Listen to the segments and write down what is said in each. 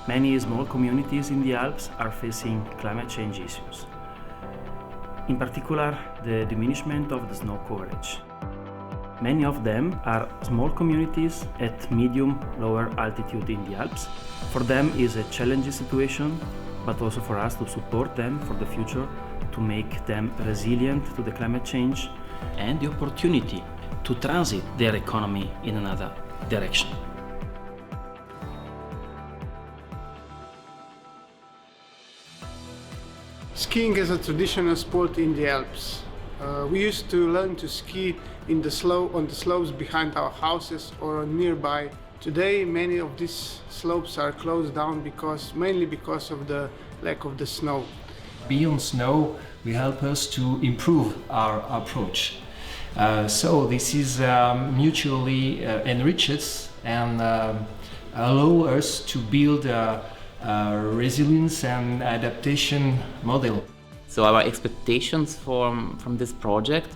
Many small communities in the Alps are facing climate change issues. In particular, the diminishment of the snow coverage. Many of them are small communities at medium-lower altitude in the Alps. For them is a challenging situation, but also for us to support them for the future, to make them resilient to the climate change, and the opportunity to transit their economy in another direction. Skiing is a traditional sport in the Alps. We used to learn to ski on the slopes behind our houses or nearby. Today, many of these slopes are closed down mainly because of the lack of the snow. BeyondSnow will help us to improve our approach. So this is mutually enriches and allow us to build a resilience and adaptation model. So our expectations from this project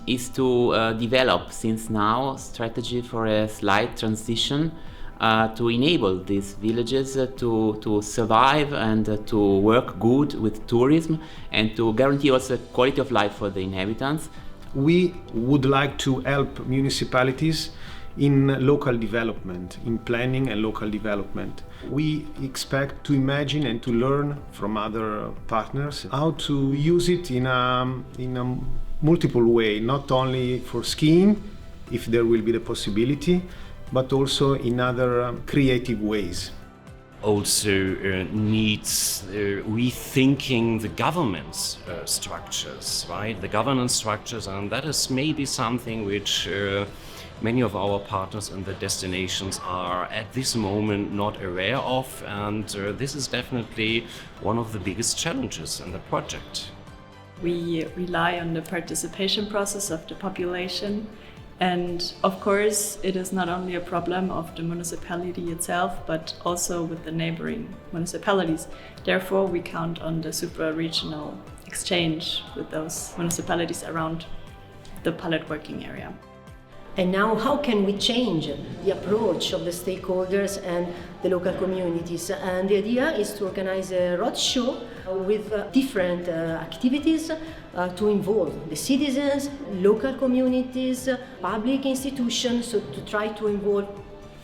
is to develop since now strategy for a slight transition to enable these villages to survive and to work good with tourism and to guarantee also quality of life for the inhabitants. We would like to help municipalities in local development, in planning and local development. We expect to imagine and to learn from other partners how to use it in a multiple way, not only for skiing, if there will be the possibility, but also in other creative ways. Also needs rethinking the governance structures, right? The governance structures, and that is maybe something which many of our partners in the destinations are at this moment not aware of, and this is definitely one of the biggest challenges in the project. We rely on the participation process of the population, and of course it is not only a problem of the municipality itself, but also with the neighboring municipalities. Therefore, we count on the supra-regional exchange with those municipalities around the pilot working area. And now, how can we change the approach of the stakeholders and the local communities? And the idea is to organize a roadshow with different activities to involve the citizens, local communities, public institutions, so to try to involve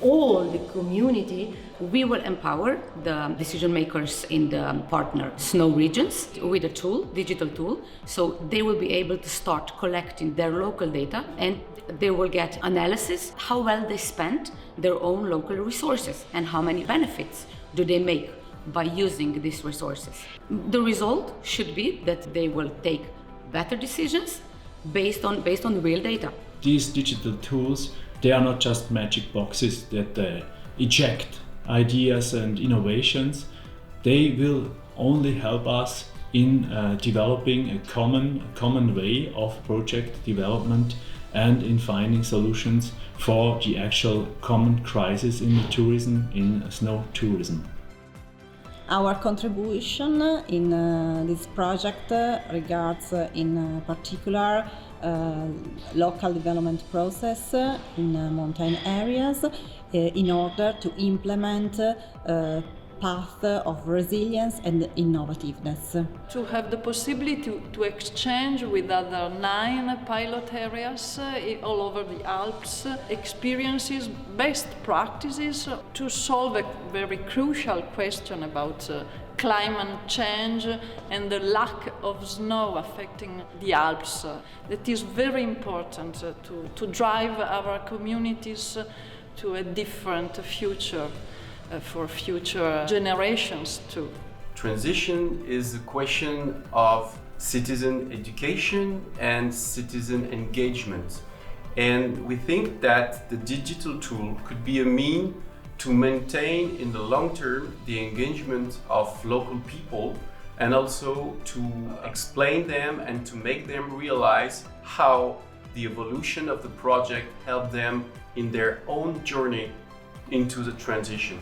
all the community. We will empower the decision makers in the partner snow regions with a tool, digital tool, so they will be able to start collecting their local data, and they will get analysis how well they spent their own local resources and how many benefits do they make by using these resources. The result should be that they will take better decisions based on real data. These digital tools, they are not just magic boxes that eject ideas and innovations. They will only help us in developing a common way of project development and in finding solutions for the actual common crisis in tourism, in snow tourism. Our contribution in this project regards in particular local development process in mountain areas in order to implement path of resilience and innovativeness. To have the possibility to exchange with other 9 pilot areas all over the Alps, experiences, best practices to solve a very crucial question about climate change and the lack of snow affecting the Alps. That is very important to drive our communities to a different future. For future generations too. Transition is a question of citizen education and citizen engagement. And we think that the digital tool could be a means to maintain in the long term the engagement of local people, and also to explain them and to make them realize how the evolution of the project helped them in their own journey into the transition.